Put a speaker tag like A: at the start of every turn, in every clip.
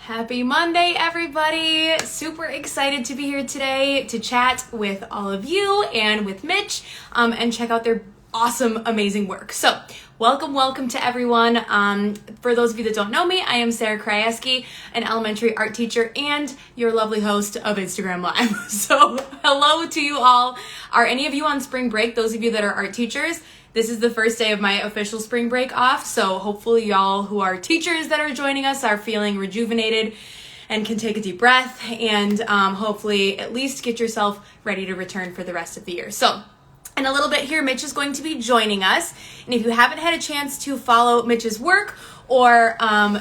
A: Happy Monday, everybody! Super excited to be here today to chat with all of you and with Mitch and check out their awesome, amazing work. So, welcome to everyone. For those of you that don't know me, I am Sarah Krajewski, an elementary art teacher and your lovely host of Instagram Live. So, hello to you all. Are any of you on spring break? Those of you that are art teachers, this is the first day of my official spring break off, so hopefully y'all who are teachers that are joining us are feeling rejuvenated and can take a deep breath and hopefully at least get yourself ready to return for the rest of the year. So in a little bit here, Mitch is going to be joining us, and if you haven't had a chance to follow Mitch's work or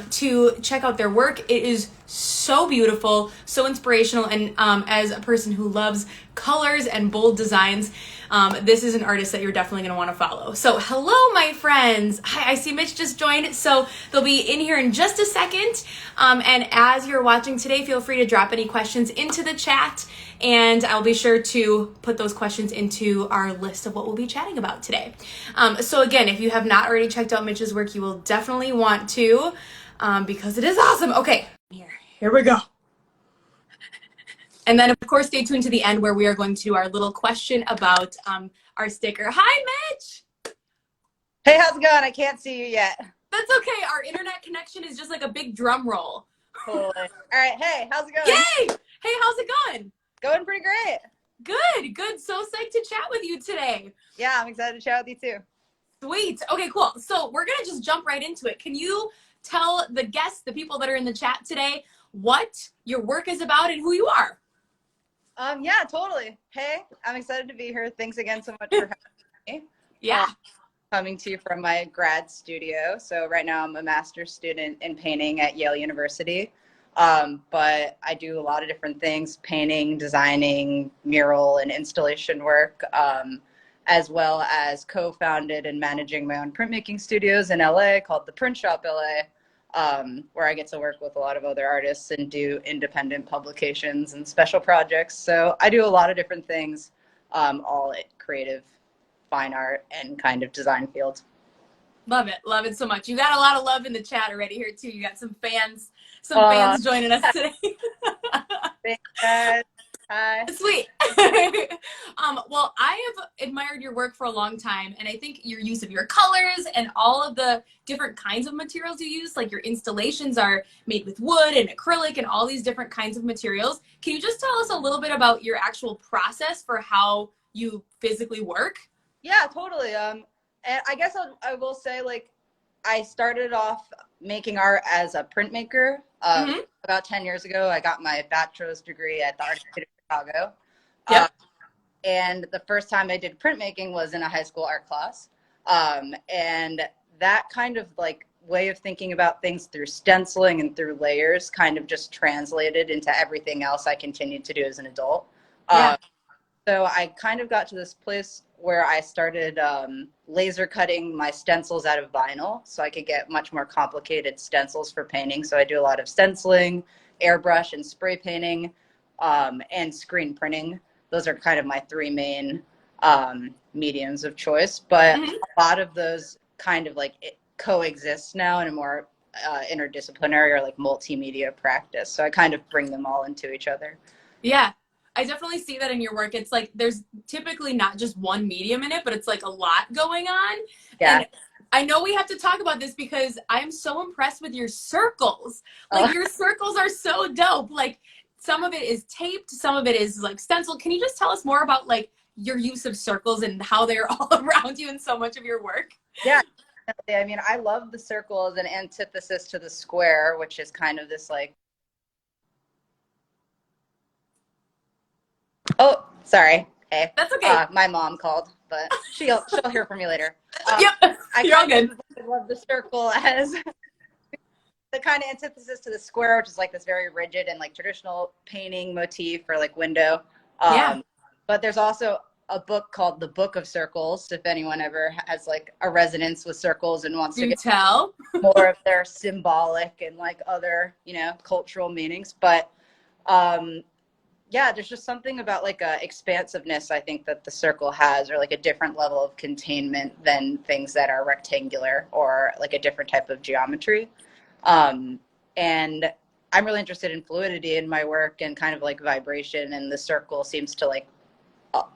A: to check out their work, it is so beautiful, so inspirational, and as a person who loves colors and bold designs, this is an artist that you're definitely going to want to follow. So hello, my friends. Hi, I see Mitch just joined, so they'll be in here in just a second. And as you're watching today, feel free to drop any questions into the chat, and I'll be sure to put those questions into our list of what we'll be chatting about today. So again, if you have not already checked out Mitch's work, you will definitely want to, because it is awesome. Okay, here we go. And then, of course, stay tuned to the end where we are going to do our little question about our sticker. Hi, Mitch!
B: Hey, how's it going? I can't see you yet.
A: That's okay. Our internet connection is just like a big drum roll.
B: Cool. All right. Hey, how's it going?
A: Yay! Hey, how's it going?
B: Going pretty great.
A: Good. So psyched to chat with you today.
B: Yeah, I'm excited to chat with you too.
A: Sweet. Okay, cool. So we're going to just jump right into it. Can you tell the guests, the people that are in the chat today, what your work is about and who you are?
B: Yeah, totally. Hey, I'm excited to be here. Thanks again so much for having me.
A: Yeah.
B: Coming to you from my grad studio. So right now I'm a master's student in painting at Yale University. But I do a lot of different things: painting, designing, mural, and installation work, as well as co-founded and managing my own printmaking studios in LA called the Printshop LA. Where I get to work with a lot of other artists and do independent publications and special projects. So I do a lot of different things, all at creative, fine art, and kind of design fields.
A: Love it so much. You got a lot of love in the chat already here too. You got some fans joining us today.
B: Thanks, guys. Hi.
A: Sweet. Well, I have admired your work for a long time, and I think your use of your colors and all of the different kinds of materials you use, like your installations are made with wood and acrylic and all these different kinds of materials. Can you just tell us a little bit about your actual process for how you physically work?
B: Yeah, totally. And I guess I will say, like, I started off making art as a printmaker. About 10 years ago, I got my bachelor's degree at the Art Institute of Chicago.
A: Yep.
B: And the first time I did printmaking was in a high school art class. And that kind of like way of thinking about things through stenciling and through layers kind of just translated into everything else I continued to do as an adult.
A: Yeah.
B: So I kind of got to this place where I started laser cutting my stencils out of vinyl so I could get much more complicated stencils for painting. So I do a lot of stenciling, airbrush and spray painting, and screen printing. Those are kind of my three main mediums of choice. But a lot of those kind of like coexist now in a more interdisciplinary or like multimedia practice. So I kind of bring them all into each other.
A: Yeah. I definitely see that in your work. It's like there's typically not just one medium in it, but it's like a lot going on.
B: Yeah.
A: And I know we have to talk about this because I'm so impressed with your circles. Like your circles are so dope. Like some of it is taped, some of it is like stenciled. Can you just tell us more about like your use of circles and how they're all around you in so much of your work?
B: Yeah. I mean, I love the circle as an antithesis to the square, which is kind of this like, oh, sorry. Hey,
A: That's okay.
B: My mom called, but she'll hear from me later.
A: Yep, you're all good.
B: I love the circle as the kind of antithesis to the square, which is like this very rigid and like traditional painting motif or like window. But there's also a book called The Book of Circles, if anyone ever has like a resonance with circles and wants to get more of their symbolic and like other, cultural meanings. But yeah, there's just something about like a expansiveness I think that the circle has, or like a different level of containment than things that are rectangular or like a different type of geometry. And I'm really interested in fluidity in my work and kind of like vibration, and the circle seems to like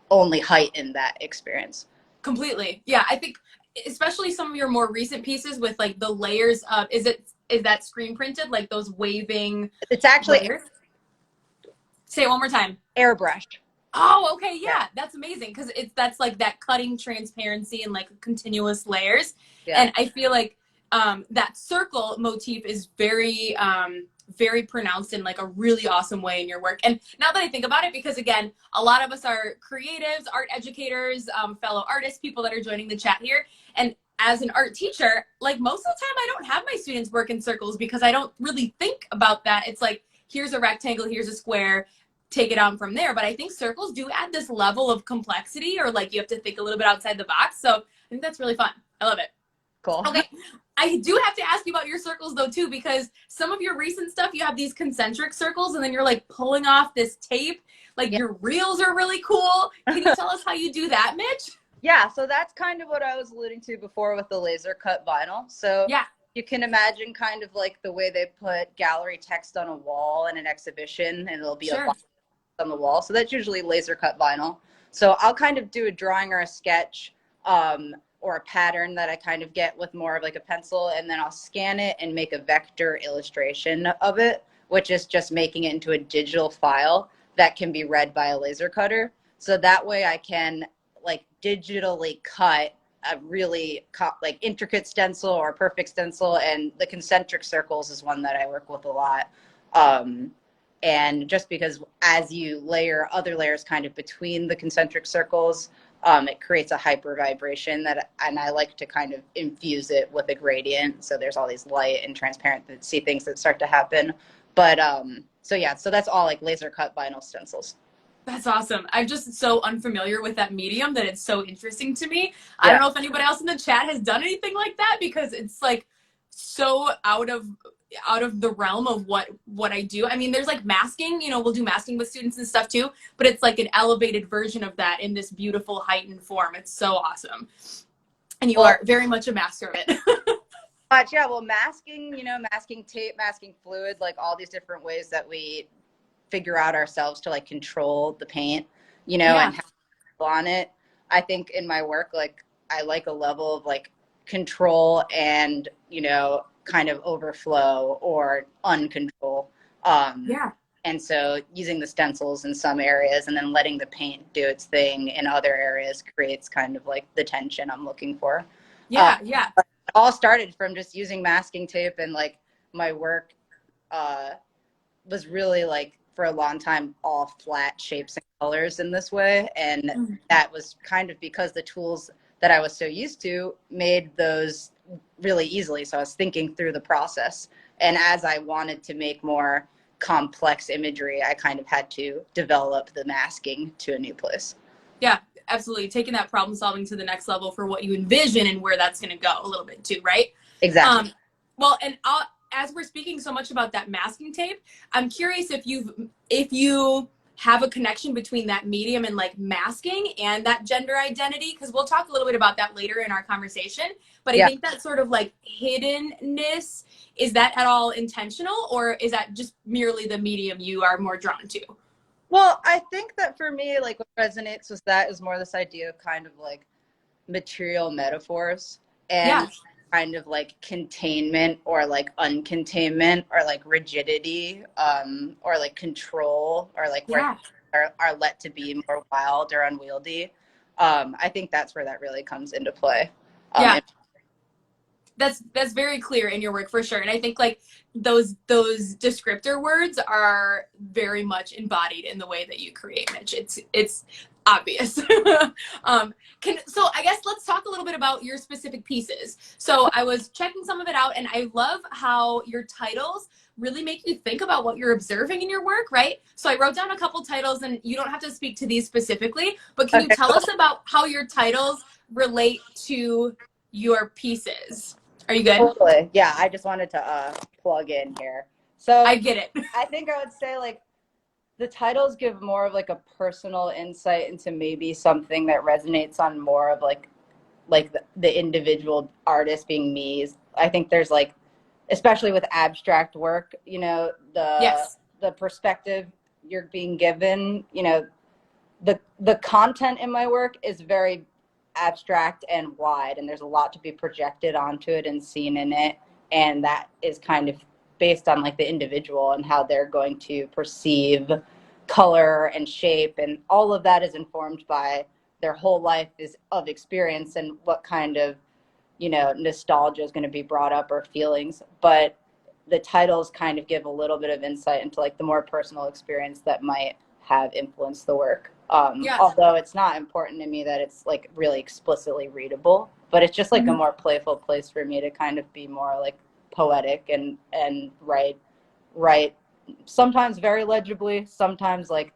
B: only heighten that experience.
A: Completely. Yeah, I think especially some of your more recent pieces with like the layers of, is that screen printed, like those waving
B: It's actually
A: layers? Say it one more time.
B: airbrushed.
A: Oh, okay, yeah, that's amazing because that's like that cutting transparency and like continuous layers,
B: Yeah.
A: and I feel like that circle motif is very pronounced in like a really awesome way in your work. And now that I think about it, because again, a lot of us are creatives, art educators, fellow artists, people that are joining the chat here, and as an art teacher, like most of the time, I don't have my students work in circles because I don't really think about that. It's like here's a rectangle, here's a square, take it on from there. But I think circles do add this level of complexity, or like you have to think a little bit outside the box. So I think that's really fun. I love it.
B: Cool.
A: Okay. I do have to ask you about your circles though too, because some of your recent stuff, you have these concentric circles and then you're like pulling off this tape. Like your reels are really cool. Can you tell us how you do that, Mitch?
B: Yeah, so that's kind of what I was alluding to before with the laser cut vinyl. So
A: yeah,
B: you can imagine kind of like the way they put gallery text on a wall in an exhibition, and it'll be a box on the wall. So that's usually laser cut vinyl. So I'll kind of do a drawing or a sketch or a pattern that I kind of get with more of like a pencil, and then I'll scan it and make a vector illustration of it, which is just making it into a digital file that can be read by a laser cutter. So that way I can like digitally cut a really like intricate stencil or perfect stencil, and the concentric circles is one that I work with a lot. And just because as you layer other layers kind of between the concentric circles, it creates a hyper vibration and I like to kind of infuse it with a gradient. So there's all these light and transparency things that start to happen. But so yeah, so that's all like laser cut vinyl stencils.
A: That's awesome. I'm just so unfamiliar with that medium that it's so interesting to me.
B: Yeah.
A: I don't know if anybody else in the chat has done anything like that, because it's like so out of the realm of what I do. I mean, there's like masking, we'll do masking with students and stuff too, but it's like an elevated version of that in this beautiful heightened form. It's so awesome. And you are very much a master of it.
B: Yeah, well, masking, masking tape, masking fluid, like all these different ways that we figure out ourselves to like control the paint, and have on it. I think in my work, like I like a level of like control and, kind of overflow or uncontrol. And so using the stencils in some areas and then letting the paint do its thing in other areas creates kind of like the tension I'm looking for.
A: Yeah.
B: It all started from just using masking tape, and like my work was really like for a long time all flat shapes and colors in this way, and that was kind of because the tools that I was so used to made those really easily. So I was thinking through the process, and as I wanted to make more complex imagery, I kind of had to develop the masking to a new place.
A: Yeah, absolutely. Taking that problem solving to the next level for what you envision and where that's going to go a little bit too, right?
B: Exactly.
A: Well, and as we're speaking so much about that masking tape, I'm curious if you have a connection between that medium and like masking and that gender identity, because we'll talk a little bit about that later in our conversation. But I think that sort of like hiddenness, is that at all intentional, or is that just merely the medium you are more drawn to?
B: Well, I think that for me, like what resonates with that is more this idea of kind of like material metaphors and kind of like containment or like uncontainment or like rigidity or like control or like where are let to be more wild or unwieldy. I think that's where that really comes into play.
A: That's very clear in your work for sure. And I think like those descriptor words are very much embodied in the way that you create, Mitch. It's obvious. So I guess let's talk a little bit about your specific pieces. So I was checking some of it out, and I love how your titles really make you think about what you're observing in your work, right? So I wrote down a couple titles, and you don't have to speak to these specifically, but can you tell us about how your titles relate to your pieces? Are you good?
B: Totally. Yeah, I just wanted to plug in here. So
A: I get it.
B: I think I would say like the titles give more of like a personal insight into maybe something that resonates on more of like the individual artist being me. I think there's like especially with abstract work, you know,
A: Yes.
B: the perspective you're being given, you know, the content in my work is very abstract and wide, and there's a lot to be projected onto it and seen in it, and that is kind of based on like the individual and how they're going to perceive color and shape, and all of that is informed by their whole life is of experience and what kind of, you know, nostalgia is going to be brought up or feelings. But the titles kind of give a little bit of insight into like the more personal experience that might have influenced the work.
A: Yeah.
B: Although it's not important to me that it's like really explicitly readable, but it's just like a more playful place for me to kind of be more like poetic and write sometimes very legibly, sometimes like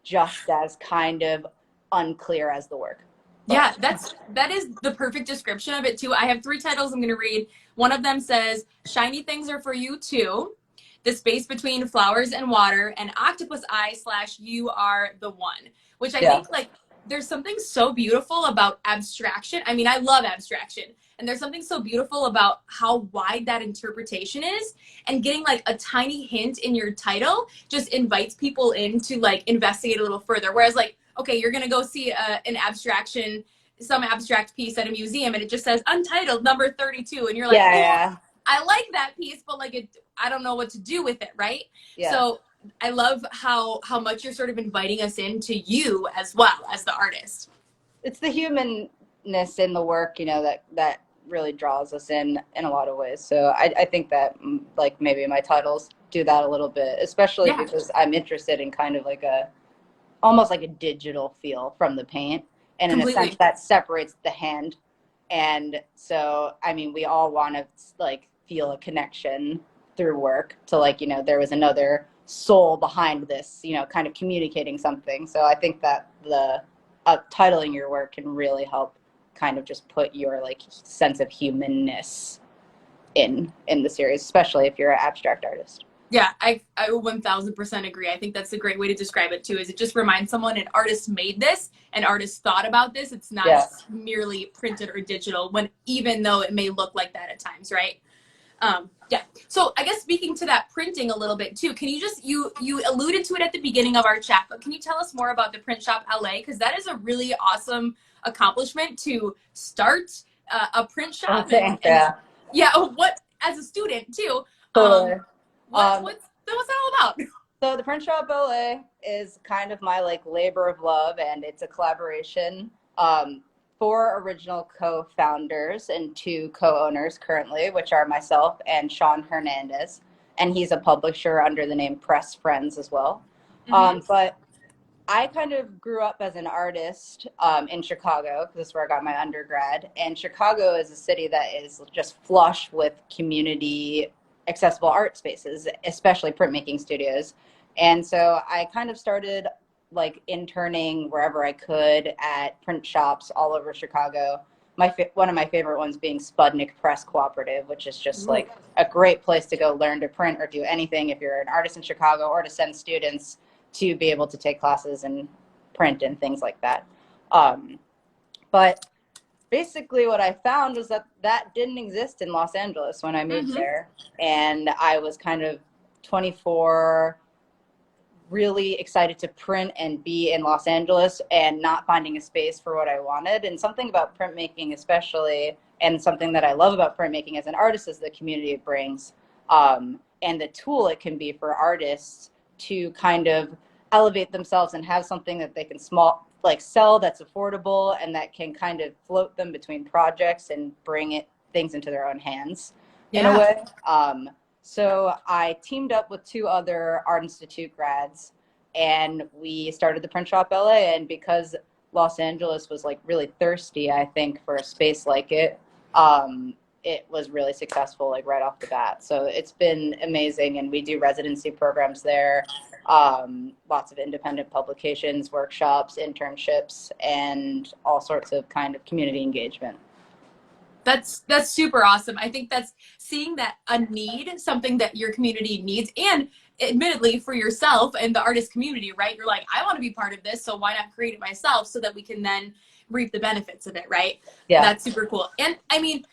B: just as kind of unclear as the work.
A: Yeah,
B: But
A: that is the perfect description of it too. I have three titles I'm going to read. One of them says, "Shiny things are for you too." The space between flowers and water, and octopus eye slash you are the one, which I
B: yeah,
A: think like there's something so beautiful about abstraction. I mean, I love abstraction, and there's something so beautiful about how wide that interpretation is, and getting like a tiny hint in your title just invites people in to like investigate a little further. Whereas like, okay, you're gonna go see an abstraction, some abstract piece at a museum, and it just says untitled number 32, and you're like,
B: yeah,
A: oh,
B: yeah,
A: I like that piece, but like I don't know what to do with it, right?
B: yeah.
A: So I love how much you're sort of inviting us into you as well as the artist.
B: It's the humanness in the work, you know, that really draws us in a lot of ways. So I think that like maybe my titles do that a little bit, especially
A: Yeah,
B: because I'm interested in kind of like a almost like a digital feel from the paint, and in a sense
A: completely.
B: that separates the hand. And so I mean we all want to like feel a connection through work to like, you know, there was another soul behind this, you know, kind of communicating something. So I think that the titling your work can really help kind of just put your like sense of humanness in the series, especially if you're an abstract artist.
A: Yeah, I 1000% agree. I think that's a great way to describe it too, is it just reminds someone an artist made this, an artist thought about this. It's not
B: Yeah.
A: just merely printed or digital, when even though it may look like that at times, right? Yeah. So I guess speaking to that printing a little bit too, can you just you alluded to it at the beginning of our chat, but can you tell us more about the Print Shop LA? Because that is a really awesome accomplishment to start a print
B: Oh,
A: shop
B: thanks.
A: and
B: Yeah,
A: yeah, what as a student too.
B: totally.
A: What's
B: um
A: what's that all about?
B: So the Print Shop LA is kind of my like labor of love, and it's a collaboration. Four original co-founders and two co-owners currently, which are myself and Sean Hernandez, and he's a publisher under the name Press Friends as well.
A: Mm-hmm.
B: But I kind of grew up as an artist in Chicago, because that's where I got my undergrad. And Chicago is a city that is just flush with community accessible art spaces, especially printmaking studios. And so I kind of started like interning wherever I could at print shops all over Chicago. One of my favorite ones being Spudnik Press Cooperative, which is just
A: Ooh.
B: like a great place to go learn to print or do anything if you're an artist in Chicago, or to send students to be able to take classes and print and things like that. But basically what I found was that that didn't exist in Los Angeles when I moved
A: Mm-hmm.
B: there. And I was kind of 24, really excited to print and be in Los Angeles and not finding a space for what I wanted. And something about printmaking especially, and something that I love about printmaking as an artist, is the community it brings, and the tool it can be for artists to kind of elevate themselves and have something that they can sell that's affordable and that can kind of float them between projects and bring things into their own hands in a
A: Yeah.
B: way. So I teamed up with two other Art Institute grads, and we started the Print Shop LA. And because Los Angeles was like really thirsty, I think, for a space like it was really successful like right off the bat. So it's been amazing, and we do residency programs there, lots of independent publications, workshops, internships, and all sorts of kind of community engagement.
A: That's super awesome. I think that's seeing that a need, something that your community needs, and admittedly for yourself and the artist community, right? You're like, I want to be part of this, so why not create it myself so that we can then reap the benefits of it, right?
B: Yeah.
A: That's super cool. And I mean,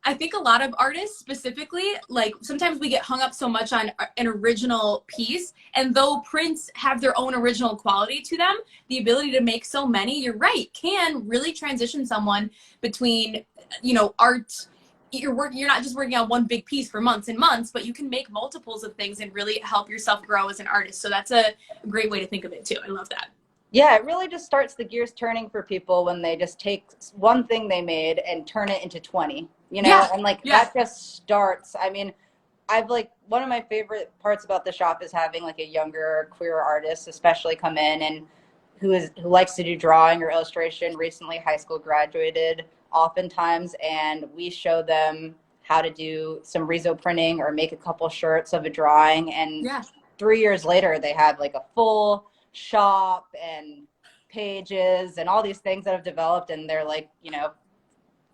A: I think a lot of artists specifically, like sometimes we get hung up so much on an original piece, and though prints have their own original quality to them, the ability to make so many, you're right, can really transition someone between, art. You're not just working on one big piece for months and months, but you can make multiples of things and really help yourself grow as an artist. So that's a great way to think of it too. I love that.
B: Yeah, it really just starts the gears turning for people when they just take one thing they made and turn it into 20,
A: Yeah.
B: and like
A: Yeah.
B: that just starts. I mean, I've like one of my favorite parts about the shop is having like a younger queer artist, especially come in and who likes to do drawing or illustration, recently high school graduated oftentimes, and we show them how to do some reso printing or make a couple shirts of a drawing, and
A: Yeah.
B: 3 years later they have like a full shop and pages and all these things that have developed, and they're like,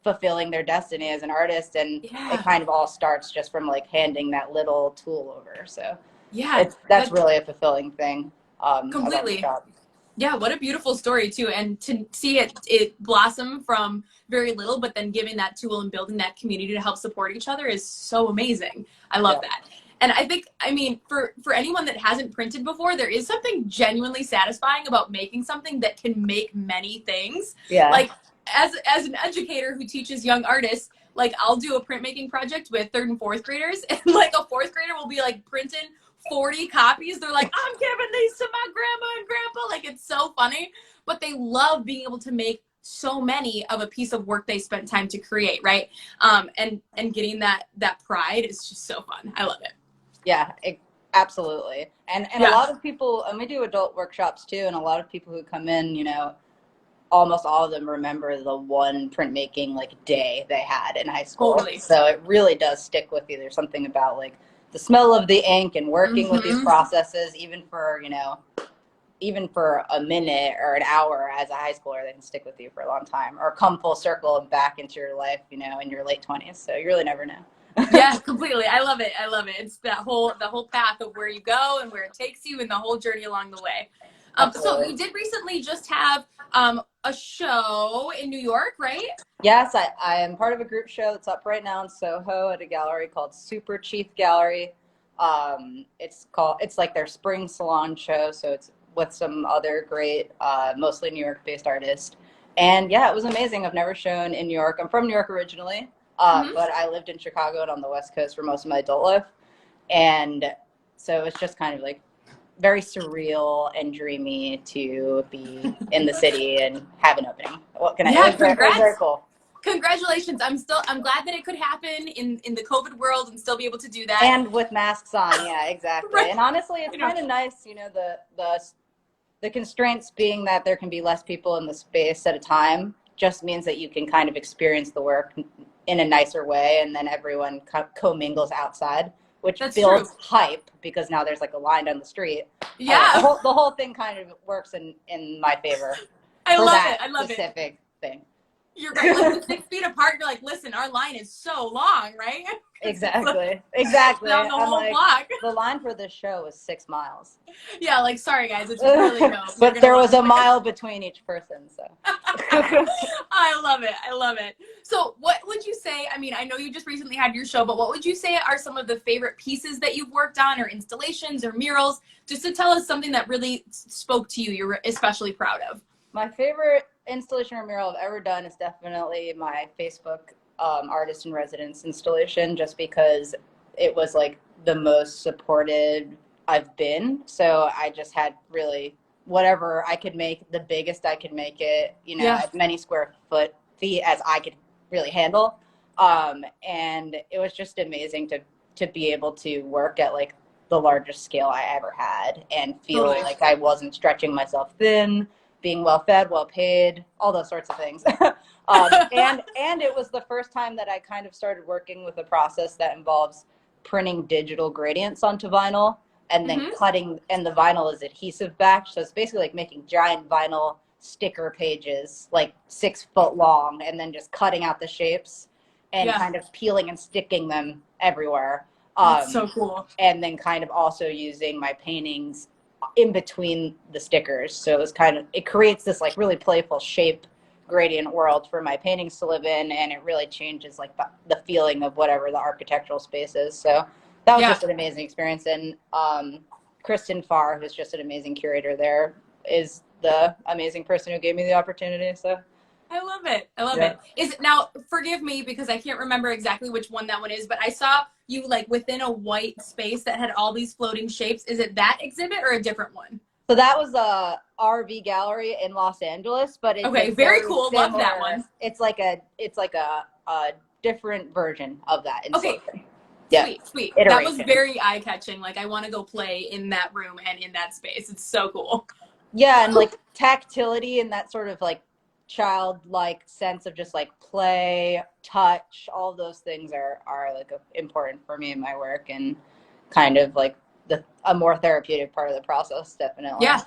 B: fulfilling their destiny as an artist. And it
A: Yeah.
B: kind of all starts just from like handing that little tool over. So
A: Yeah.
B: that's really a fulfilling thing about the
A: Completely.
B: shop.
A: Yeah, what a beautiful story too, and to see it blossom from very little, but then giving that tool and building that community to help support each other is so amazing. I love
B: Yeah.
A: that. And I think, I mean, for anyone that hasn't printed before, there is something genuinely satisfying about making something that can make many things.
B: Yeah.
A: Like as an educator who teaches young artists, like I'll do a printmaking project with 3rd and 4th graders, and like a 4th grader will be like printing 40 copies. They're like, I'm giving these to my grandma and grandpa. Like, it's so funny, but they love being able to make so many of a piece of work they spent time to create, right? And getting that pride is just so fun. I love it.
B: Yeah, absolutely. And
A: Yeah.
B: a lot of people, and we do adult workshops too, and a lot of people who come in, almost all of them remember the one printmaking like day they had in high school.
A: Totally.
B: So it really does stick with you. There's something about like the smell of the ink and working with these processes, even for a minute or an hour as a high schooler, they can stick with you for a long time, or come full circle and back into your life, in your late 20s. So you really never know.
A: Yeah, completely. I love it. I love it. It's the whole path of where you go and where it takes you and the whole journey along the way. So you did recently just have a show in New York, right?
B: Yes, I am part of a group show that's up right now in Soho at a gallery called Super Chief Gallery. It's like their spring salon show, so it's with some other great, mostly New York-based artists. And yeah, it was amazing. I've never shown in New York. I'm from New York originally, but I lived in Chicago and on the West Coast for most of my adult life. And so it's just kind of like very surreal and dreamy to be in the city and have an opening. What can I?
A: Yeah,
B: It was very cool.
A: Congratulations. I'm glad that it could happen in the COVID world and still be able to do that.
B: And with masks on, yeah, exactly.
A: Right.
B: And honestly, it's kind of nice, the constraints being that there can be less people in the space at a time just means that you can kind of experience the work in a nicer way, and then everyone co-mingles outside, which builds hype because now there's like a line down the street.
A: Yeah.
B: The whole thing kind of works in my favor.
A: I love
B: specific thing.
A: You're right. Like the 6 feet apart, you're like, listen, our line is so long, right?
B: Exactly.
A: Down the whole block.
B: The line for this show is 6 miles.
A: Yeah, like, sorry guys, it's really no.
B: But there was a mile between each person, so.
A: I love it. I love it. So what would you say, I mean, I know you just recently had your show, but what would you say are some of the favorite pieces that you've worked on, or installations or murals, just to tell us something that really spoke to you, you're especially proud of?
B: My favorite installation or mural I've ever done is definitely my Facebook artist in residence installation, just because it was like the most supported I've been. So I just had really whatever I could make, the biggest I could make it, as many square feet as I could really handle. And it was just amazing to be able to work at like the largest scale I ever had and feel like I wasn't stretching myself thin, being well fed, well paid, all those sorts of things. And it was the first time that I kind of started working with a process that involves printing digital gradients onto vinyl and then cutting, and the vinyl is adhesive backed. So it's basically like making giant vinyl sticker pages, like 6 foot long, and then just cutting out the shapes and kind of peeling and sticking them everywhere.
A: That's so cool.
B: And then kind of also using my paintings in between the stickers. So it creates this like really playful shape gradient world for my paintings to live in, and it really changes like the feeling of whatever the architectural space is. So that was
A: Yeah.
B: just an amazing experience. And Kristen Farr, who's just an amazing curator there, is the amazing person who gave me the opportunity. So
A: I love it. I love
B: yeah.
A: it. Is it now, forgive me because I can't remember exactly which one that one is, but I saw you like within a white space that had all these floating shapes. Is it that exhibit or a different one?
B: So that was a RV gallery in Los Angeles, but it's
A: Okay,
B: a
A: very
B: very
A: cool. Love that
B: similar.
A: one.
B: It's like a different version of that in
A: Okay,
B: silicon. Yeah,
A: sweet, sweet. That was
B: iteration.
A: very eye-catching. Like I want to go play in that room and in that space. It's so cool.
B: Yeah, and like tactility and that sort of like childlike sense of just like play, touch, all those things are like important for me in my work, and kind of like a more therapeutic part of the process, definitely.
A: Yeah.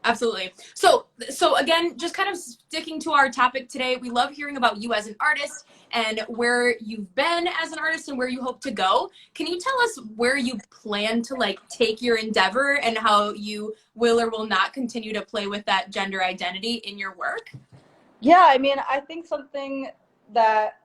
A: Absolutely. So again, just kind of sticking to our topic today, we love hearing about you as an artist and where you've been as an artist and where you hope to go. Can you tell us where you plan to like take your endeavor and how you will or will not continue to play with that gender identity in your work?
B: Yeah, I mean, I think something that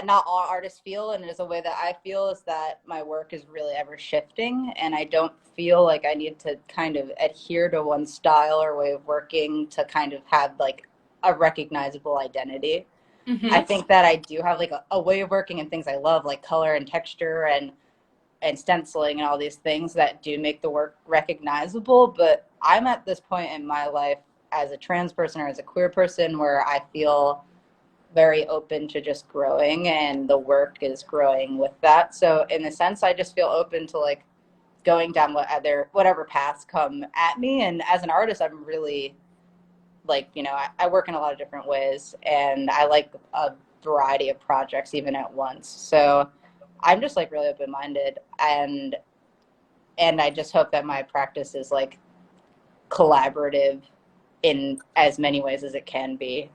B: not all artists feel, and is a way that I feel, is that my work is really ever shifting, and I don't feel like I need to kind of adhere to one style or way of working to kind of have like a recognizable identity. I
A: Mm-hmm.
B: think that I do have like a way of working and things I love, like color and texture and stenciling and all these things that do make the work recognizable. But I'm at this point in my life as a trans person or as a queer person where I feel very open to just growing, and the work is growing with that. So in a sense, I just feel open to like going down whatever paths come at me. And as an artist, I'm really like, I work in a lot of different ways, and I like a variety of projects even at once. So I'm just like really open minded, and I just hope that my practice is like collaborative in as many ways as it can be,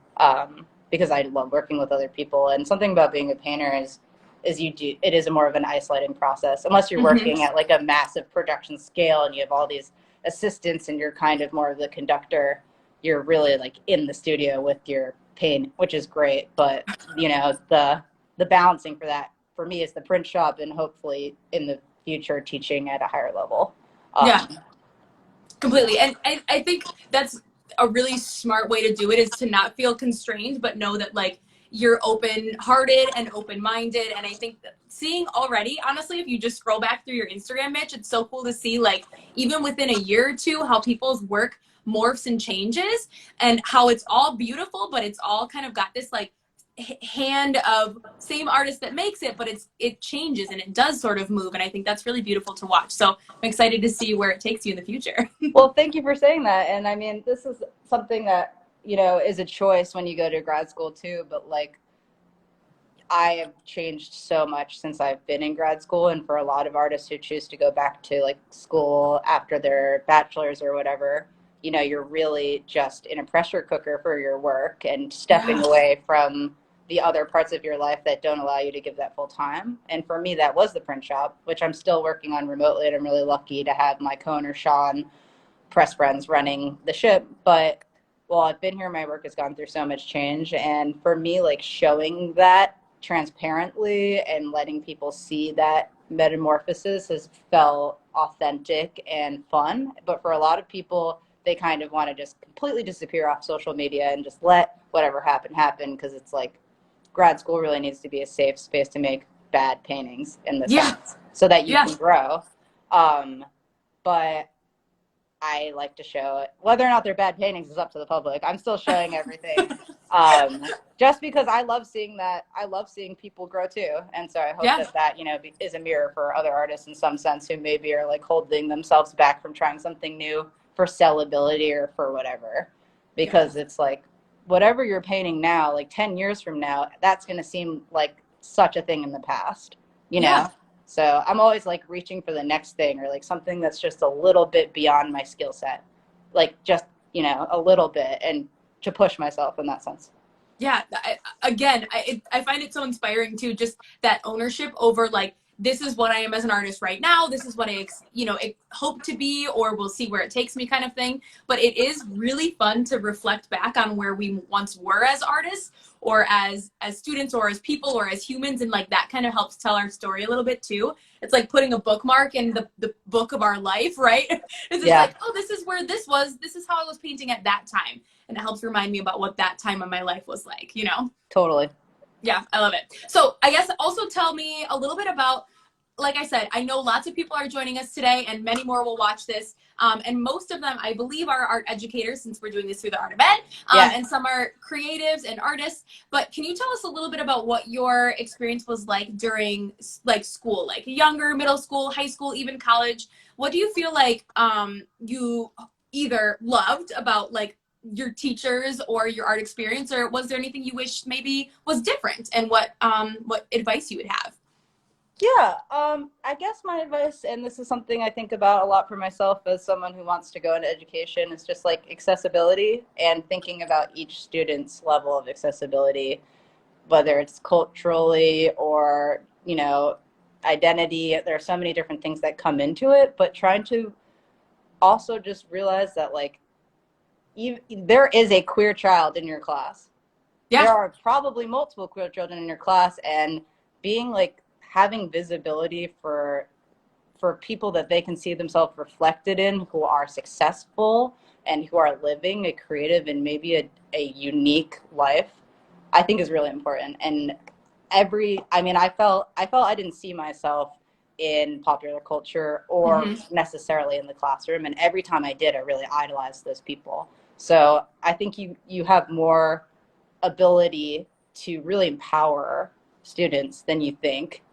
B: because I love working with other people. And something about being a painter is it is a more of an isolating process unless you're
A: Mm-hmm.
B: working at like a massive production scale and you have all these assistants and you're kind of more of the conductor. You're really like in the studio with your paint, which is great. But the balancing for that for me is the print shop, and hopefully in the future teaching at a higher level.
A: Yeah.
B: um,
A: Completely. And I think that's a really smart way to do it, is to not feel constrained, but know that like you're open hearted and open minded. And I think that seeing already, honestly, if you just scroll back through your Instagram, Mitch, it's so cool to see like even within a year or two how people's work morphs and changes, and how it's all beautiful, but it's all kind of got this like hand of same artist that makes it, but it changes and it does sort of move. And I think that's really beautiful to watch. So I'm excited to see where it takes you in the future.
B: Well, thank you for saying that. And I mean, this is something that, is a choice when you go to grad school too. But like, I have changed so much since I've been in grad school. And for a lot of artists who choose to go back to like school after their bachelor's or whatever, you're really just in a pressure cooker for your work and stepping
A: Yeah.
B: away from the other parts of your life that don't allow you to give that full time. And for me, that was the print shop, which I'm still working on remotely. And I'm really lucky to have my co-owner, Sean, press friends running the ship. But while I've been here, my work has gone through so much change. And for me, like showing that transparently and letting people see that metamorphosis has felt authentic and fun. But for a lot of people, they kind of want to just completely disappear off social media and just let whatever happen, because it's like grad school really needs to be a safe space to make bad paintings in the
A: Yeah.
B: sense so that you
A: Yeah.
B: can grow. But I like to show it. Whether or not they're bad paintings is up to the public. I'm still showing everything, just because I love seeing that. I love seeing people grow too, and so I hope
A: Yeah.
B: that is a mirror for other artists in some sense who maybe are like holding themselves back from trying something new for sellability or for whatever,
A: Yeah.
B: because it's like whatever you're painting now, like 10 years from now, that's going to seem like such a thing in the past, you
A: Yeah.
B: know? So I'm always like reaching for the next thing, or like something that's just a little bit beyond my skill set, like just, a little bit, and to push myself in that sense.
A: Yeah. I find it so inspiring too, just that ownership over like this is what I am as an artist right now. This is what I, hope to be, or we'll see where it takes me kind of thing. But it is really fun to reflect back on where we once were as artists, or as students, or as people, or as humans. And like, that kind of helps tell our story a little bit too. It's like putting a bookmark in the book of our life, right? It's just like, oh, this is where this was. This is how I was painting at that time. And it helps remind me about what that time of my life was like,
B: Totally.
A: Yeah, I love it. So I guess also tell me a little bit about, like I said, I know lots of people are joining us today, and many more will watch this. And most of them, I believe, are art educators, since we're doing this through the Art of Ed. And some are creatives and artists. But can you tell us a little bit about what your experience was like during like school, like younger, middle school, high school, even college? What do you feel like you either loved about like your teachers or your art experience, or was there anything you wish maybe was different, and what advice you would have?
B: Yeah, I guess my advice, and this is something I think about a lot for myself as someone who wants to go into education, is just like accessibility and thinking about each student's level of accessibility, whether it's culturally or, identity. There are so many different things that come into it, but trying to also just realize that like there is a queer child in your class.
A: Yeah.
B: There are probably multiple queer children in your class, and being like, having visibility for people that they can see themselves reflected in, who are successful and who are living a creative and maybe a unique life, I think is really important. And I felt I didn't see myself in popular culture or necessarily in the classroom. And every time I did, I really idolized those people. So I think you have more ability to really empower students than you think.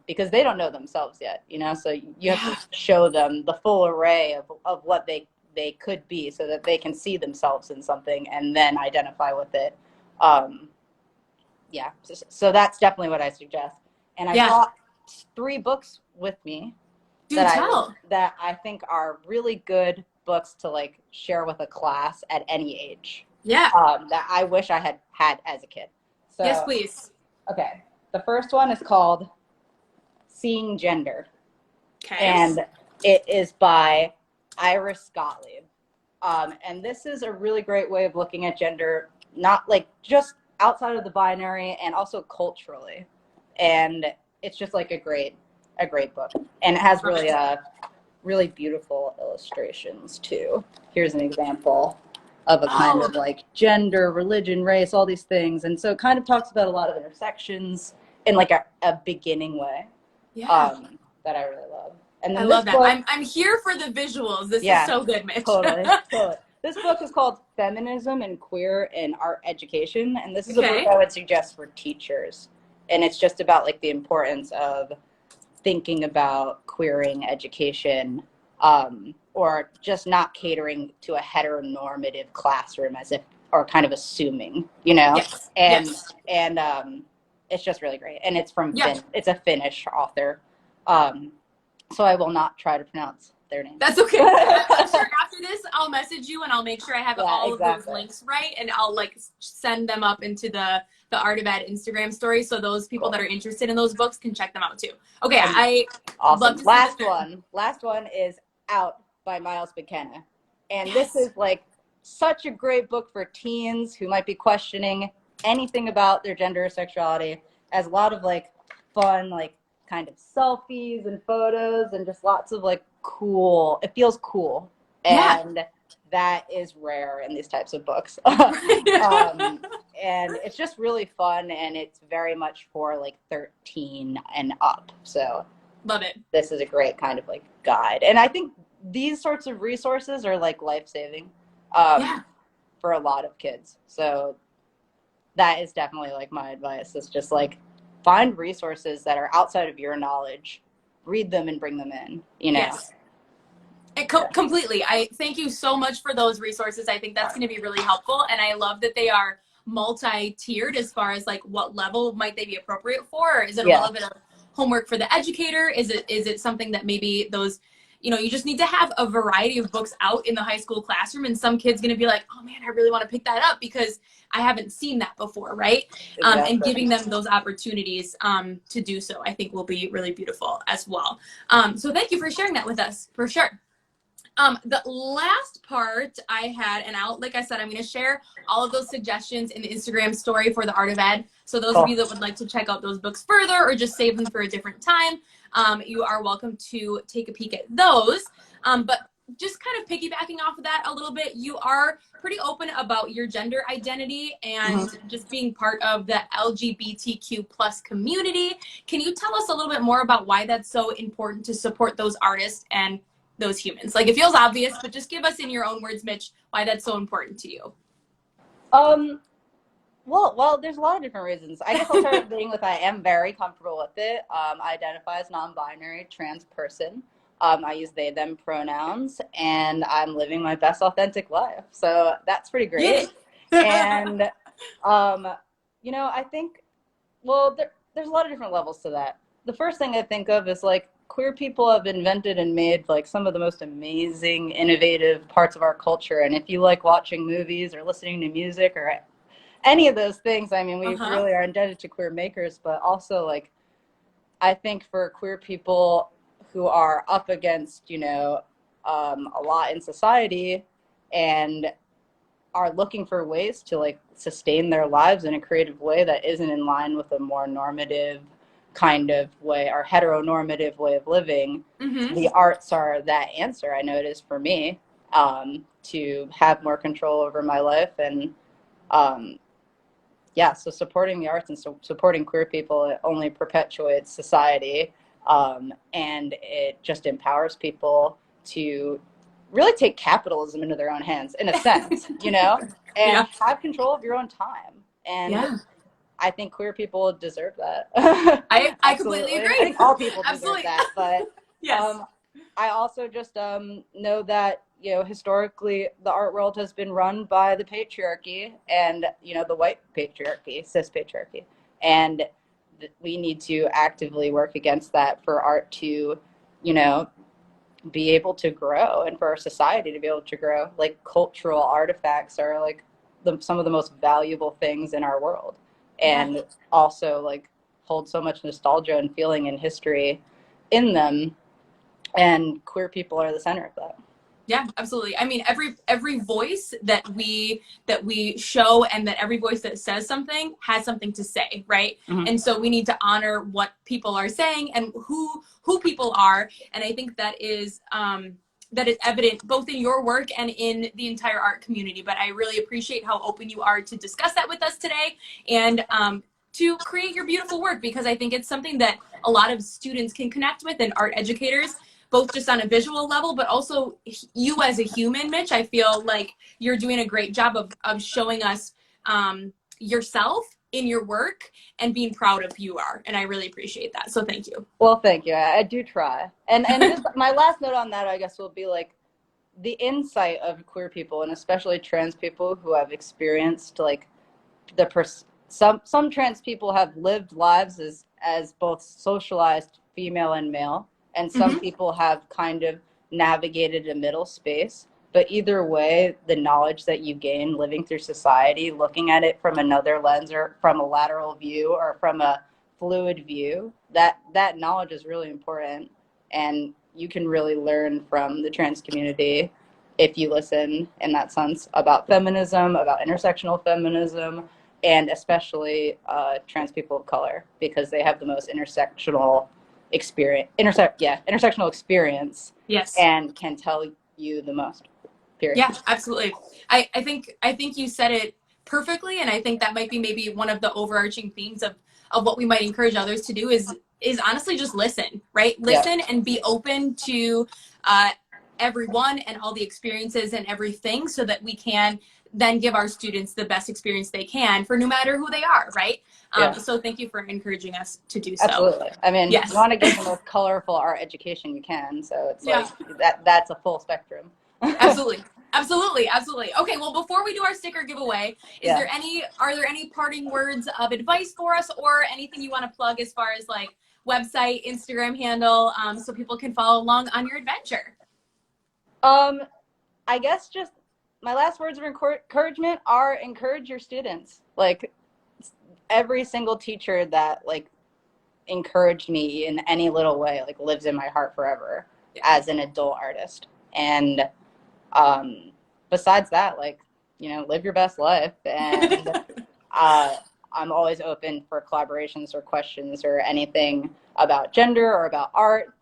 B: Because they don't know themselves yet, so you have to show them the full array of what they could be, so that they can see themselves in something and then identify with it. So that's definitely what I suggest. And I brought 3 books with me that I think are really good books to like share with a class at any age. That I wish I had as a kid. So,
A: yes, please.
B: Okay. The first one is called Seeing Gender.
A: Okay.
B: And it is by Iris Gottlieb. And this is a really great way of looking at gender, not like just outside of the binary, and also culturally. And it's just like a great book. And it has really beautiful illustrations too. Here's an example of a kind of like gender, religion, race, all these things. And so it kind of talks about a lot of intersections in like a beginning way. That I really love. And then
A: I love that. I'm here for the visuals. This is so good, Mitch.
B: Totally. This book is called Feminism and Queer in Art Education, and this is a book I would suggest for teachers. And it's just about like the importance of thinking about queering education, or just not catering to a heteronormative classroom as if, or kind of assuming, and it's just really great. And it's from it's a Finnish author. So I will not try to pronounce their name.
A: That's okay. I'm sure after this, I'll message you and I'll make sure I have all of those links right. And I'll like send them up into the Art of Ed Instagram story. So those people that are interested in those books can check them out too. Okay.
B: Awesome. Last one is Out by Miles McKenna. And this is like such a great book for teens who might be questioning anything about their gender or sexuality. As a lot of like fun, like kind of selfies and photos, and just lots of like cool, it feels cool. And that is rare in these types of books. And it's just really fun, and it's very much for like 13 and up. So
A: love it.
B: This is a great kind of like guide. And I think these sorts of resources are like life-saving for a lot of kids. So that is definitely like my advice, is just like find resources that are outside of your knowledge, read them and bring them in,
A: Yes. Completely. I thank you so much for those resources. I think that's going to be really helpful. And I love that they are multi-tiered as far as like what level might they be appropriate for? Or is it a little bit of homework for the educator? Is it something that maybe those you know, you just need to have a variety of books out in the high school classroom, and some kids going to be like, oh man, I really want to pick that up because I haven't seen that before, right? And
B: Exactly.
A: giving them those opportunities to do so, I think will be really beautiful as well. So thank you for sharing that with us, for sure. The last part I had, and like I said, I'm going to share all of those suggestions in the Instagram story for the Art of Ed. So those of you that would like to check out those books further or just save them for a different time, you are welcome to take a peek at those. But just kind of piggybacking off of that a little bit, you are pretty open about your gender identity and just being part of the LGBTQ plus community. Can you tell us a little bit more about why that's so important to support those artists and those humans? Like, it feels obvious, but just give us in your own words, Mitch, why that's so important to you.
B: Well, there's a lot of different reasons. I guess I'll start being with I am very comfortable with it. I identify as non-binary trans person. I use they, them pronouns, and I'm living my best authentic life. So that's pretty great. And, you know, I think, well, there's a lot of different levels to that. The first thing I think of is like queer people have invented and made like some of the most amazing, innovative parts of our culture. And if you like watching movies or listening to music or any of those things, I mean, we really are indebted to queer makers, but also like, I think for queer people who are up against, you know, a lot in society and are looking for ways to like sustain their lives in a creative way that isn't in line with a more normative kind of way or heteronormative way of living, the arts are that answer. I know it is for me, to have more control over my life. And yeah, so supporting the arts and supporting queer people, it only perpetuates society, and it just empowers people to really take capitalism into their own hands, in a sense, you know, and have control of your own time. And I think queer people deserve that.
A: I completely agree.
B: I think all people deserve that. But
A: yes.
B: I also just know that, you know, historically the art world has been run by the patriarchy and, you know, the white patriarchy, cis patriarchy. And we need to actively work against that for art to, you know, be able to grow and for our society to be able to grow. Like cultural artifacts are like some of the most valuable things in our world, and also like hold so much nostalgia and feeling and history in them, and queer people are the center of that.
A: Yeah, absolutely. I mean, every voice that we show and that every voice that says something has something to say, right? And so we need to honor what people are saying and who people are. And I think that is evident both in your work and in the entire art community. But I really appreciate how open you are to discuss that with us today and to create your beautiful work, because I think it's something that a lot of students can connect with, and art educators, both just on a visual level, but also you as a human, Mitch. I feel like you're doing a great job of showing us yourself in your work and being proud of who you are. And I really appreciate that. So thank you.
B: Well, thank you. I do try. And just my last note on that, I guess, will be like the insight of queer people, and especially trans people who have experienced like some trans people have lived lives as both socialized female and male, and some people have kind of navigated a middle space. But either way, the knowledge that you gain living through society, looking at it from another lens or from a lateral view or from a fluid view, that knowledge is really important. And you can really learn from the trans community if you listen in that sense about feminism, about intersectional feminism, and especially trans people of color, because they have the most intersectional experience, intersectional experience, and can tell you the most. Period.
A: Yeah, absolutely. I think you said it perfectly, and I think that might be maybe one of the overarching themes of what we might encourage others to do is honestly just listen, right? Listen and be open to everyone and all the experiences and everything, so that we can then give our students the best experience they can for no matter who they are, right? So thank you for encouraging us to do so.
B: Absolutely. I mean, you want to give the most colorful art education you can, so it's like that's a full spectrum.
A: Absolutely. Okay, well, before we do our sticker giveaway, are there any parting words of advice for us, or anything you want to plug as far as like website, Instagram handle, so people can follow along on your adventure?
B: I guess just my last words of encouragement are encourage your students. Like every single teacher that like encouraged me in any little way, like lives in my heart forever as an adult artist. And besides that, like, you know, live your best life. And I'm always open for collaborations or questions or anything about gender or about art.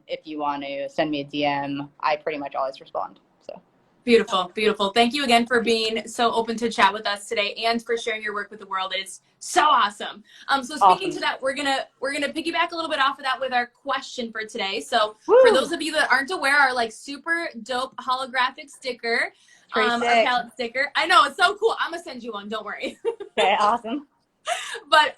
B: If you want to send me a DM, I pretty much always respond. So
A: beautiful, beautiful. Thank you again for being so open to chat with us today and for sharing your work with the world. It's so awesome. So speaking to that, we're gonna piggyback a little bit off of that with our question for today. So for those of you that aren't aware, our like super dope holographic sticker, our palette sticker. I know, it's so cool. I'm gonna send you one. Don't worry.
B: Okay, awesome.
A: But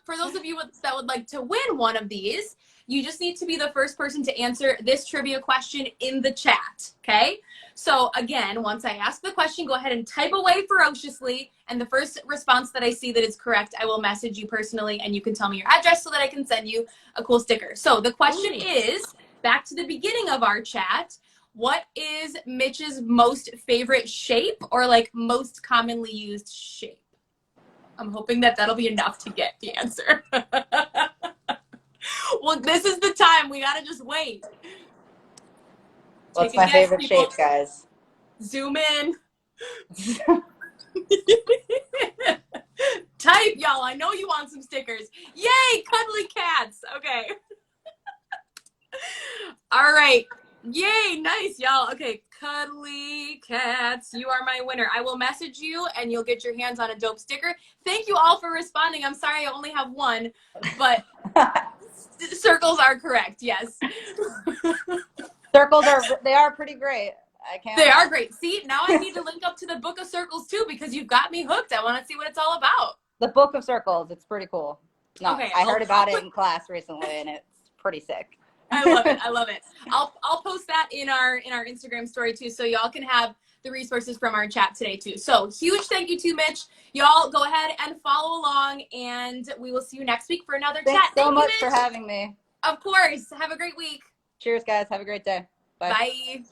A: for those of you that would like to win one of these, you just need to be the first person to answer this trivia question in the chat, okay? So again, once I ask the question, go ahead and type away ferociously, and the first response that I see that is correct, I will message you personally, and you can tell me your address so that I can send you a cool sticker. So the question is, back to the beginning of our chat, what is Mitch's most favorite shape, or like most commonly used shape? I'm hoping that that'll be enough to get the answer. Well, this is the time. We gotta just wait.
B: What's my favorite shape, guys?
A: Zoom in. Type, y'all. I know you want some stickers. Yay, cuddly cats. Okay. All right. Yay, nice, y'all. Okay, cuddly cats, you are my winner. I will message you and you'll get your hands on a dope sticker. Thank you all for responding. I'm sorry I only have one, but circles are correct, yes.
B: Circles are pretty great.
A: They are great. See, now I need to link up to the Book of Circles too, because you've got me hooked. I want to see what it's all about.
B: The Book of Circles, it's pretty cool. No,
A: okay,
B: I heard about it in class recently and it's pretty sick.
A: I love it. I love it. I'll post that in our Instagram story too, so y'all can have the resources from our chat today too. So huge thank you to Mitch. Y'all go ahead and follow along, and we will see you next week for another chat.
B: Thanks so much for having me.
A: Of course. Have a great week.
B: Cheers, guys. Have a great day. Bye.
A: Bye.